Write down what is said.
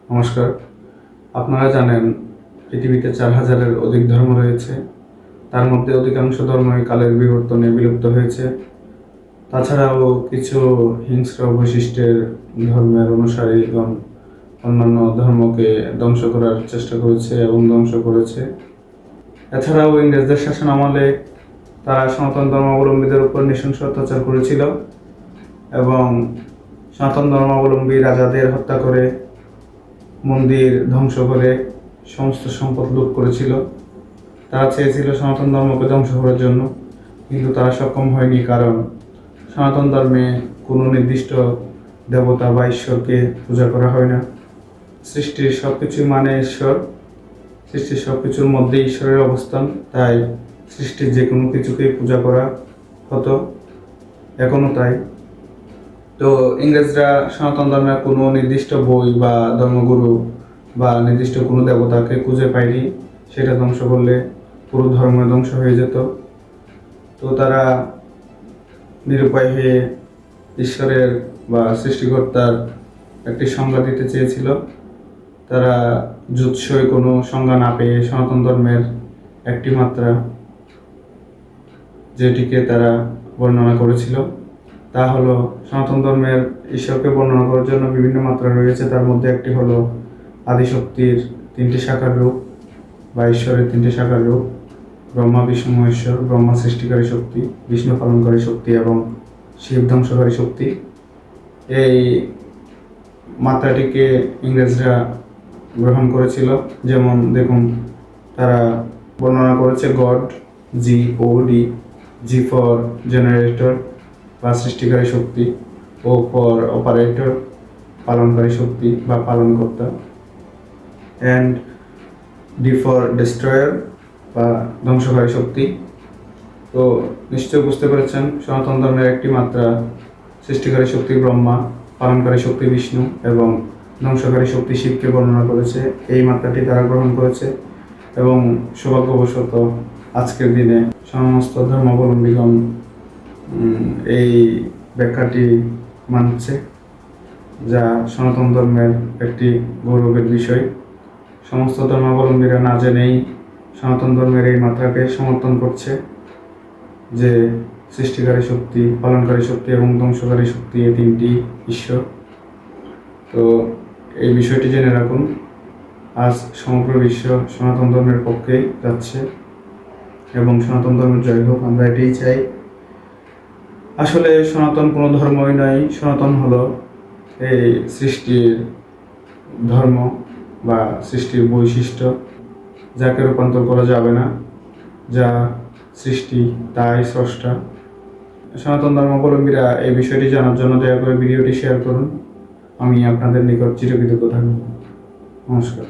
নমস্কার। আপনারা জানেন পৃথিবীতে ৪,০০০-এর অধিক ধর্ম রয়েছে। তার মধ্যে অধিকাংশ ধর্মই কালের বিবর্তনে বিলুপ্ত হয়েছে। তাছাড়াও কিছু হিংস্র বৈশিষ্ট্যের ধর্মের অনুসারীগণ অন্যান্য ধর্মকে ধ্বংস করার চেষ্টা করেছে এবং ধ্বংস করেছে। এছাড়াও ইংরেজদের শাসন আমলে তারা সনাতন ধর্মাবলম্বীদের উপর নৃশংস অত্যাচার করেছিল এবং সনাতন ধর্মাবলম্বী রাজাদের হত্যা করে, মন্দির ধ্বংস করে সমস্ত সম্পদ লুট করেছিল। তারা চেয়েছিল সনাতন ধর্মকে ধ্বংস করার জন্য, কিন্তু তারা সক্ষম হয়নি, কারণ সনাতন ধর্মে কোনো নির্দিষ্ট দেবতা বা ঈশ্বরকে পূজা করা হয় না। সৃষ্টির সব কিছুই মানে ঈশ্বর, সৃষ্টির সব কিছুর মধ্যে ঈশ্বরের অবস্থান, তাই সৃষ্টির যে কোনো কিছুকেই পূজা করা হতো, এখনও তাই। তো ইংরেজরা সনাতন ধর্মের কোনো নির্দিষ্ট বই বা ধর্মগুরু বা নির্দিষ্ট কোনো দেবতাকে খুঁজে পায়নি। সেটা ধ্বংস করলে পুরো ধর্ম ধ্বংস হয়ে যেত। তো তারা নিরুপায় হয়ে ঈশ্বরের বা সৃষ্টিকর্তার একটি সংজ্ঞা দিতে চেয়েছিল। তারা জুৎসই কোনো সংজ্ঞা না পেয়ে সনাতন ধর্মের একটি মাত্রা, যেটিকে তারা বর্ণনা করেছিল, তা হলো সনাতন ধর্মের ঈশ্বরকে বর্ণনা করার জন্য বিভিন্ন মাত্রা রয়েছে। তার মধ্যে একটি হলো আদিশক্তির 3টি শাখার রূপ বা ঈশ্বরের 3টি শাখার রূপ: ব্রহ্মা, বিষ্ণু, মহেশ্বর। ব্রহ্মা সৃষ্টিকারী শক্তি, বিষ্ণু পালনকারী শক্তি এবং শিব ধ্বংসকারী শক্তি। এই মাত্রাটিকে ইংরেজরা গ্রহণ করেছিল। যেমন দেখুন, তারা বর্ণনা করেছে god, GOD, G for generator বা সৃষ্টিকারী শক্তি, O ফর অপারেটর পালনকারী শক্তি বা পালনকর্তা, অ্যান্ড D ফর ডিস্ট্রয়ার বা ধ্বংসকারী শক্তি। তো নিশ্চয় বুঝতে পেরেছেন, সনাতন ধর্মের একটি মাত্রা সৃষ্টিকারী শক্তি ব্রহ্মা, পালনকারী শক্তি বিষ্ণু এবং ধ্বংসকারী শক্তি শিবকে বর্ণনা করেছে। এই মাত্রাটি তারা গ্রহণ করেছে এবং সৌভাগ্যবশত আজকের দিনে সমস্ত ধর্মাবলম্বীগণ এই ব্যাখ্যাটি মানছে, যা সনাতন ধর্মের একটি গৌরবের বিষয়। সমস্ত ধর্মাবলম্বীরা না জেনেই সনাতন ধর্মের এই মাত্রাকে সমর্থন করছে যে সৃষ্টিকারী শক্তি, পালনকারী শক্তি এবং ধ্বংসকারী শক্তি, এই 3টি ঈশ্বর। তো এই বিষয়টি জেনে রাখুন, আজ সমগ্র বিশ্ব সনাতন ধর্মের পক্ষে যাচ্ছে এবং সনাতন ধর্মের জয় হোক, আমরা এটাই চাই। আসলে সনাতন কোনো ধর্মই নয়, সনাতন হলো এই সৃষ্টির ধর্ম বা সৃষ্টির বৈশিষ্ট্য, যাকে রূপান্তর করা যাবে না। যা সৃষ্টি তাই স্রষ্টা। সনাতন ধর্মাবলম্বীরা এই বিষয়টি জানার জন্য দয়া করে ভিডিওটি শেয়ার করুন। আমি আপনাদের নিকট চিরকৃতজ্ঞ থাকব। নমস্কার।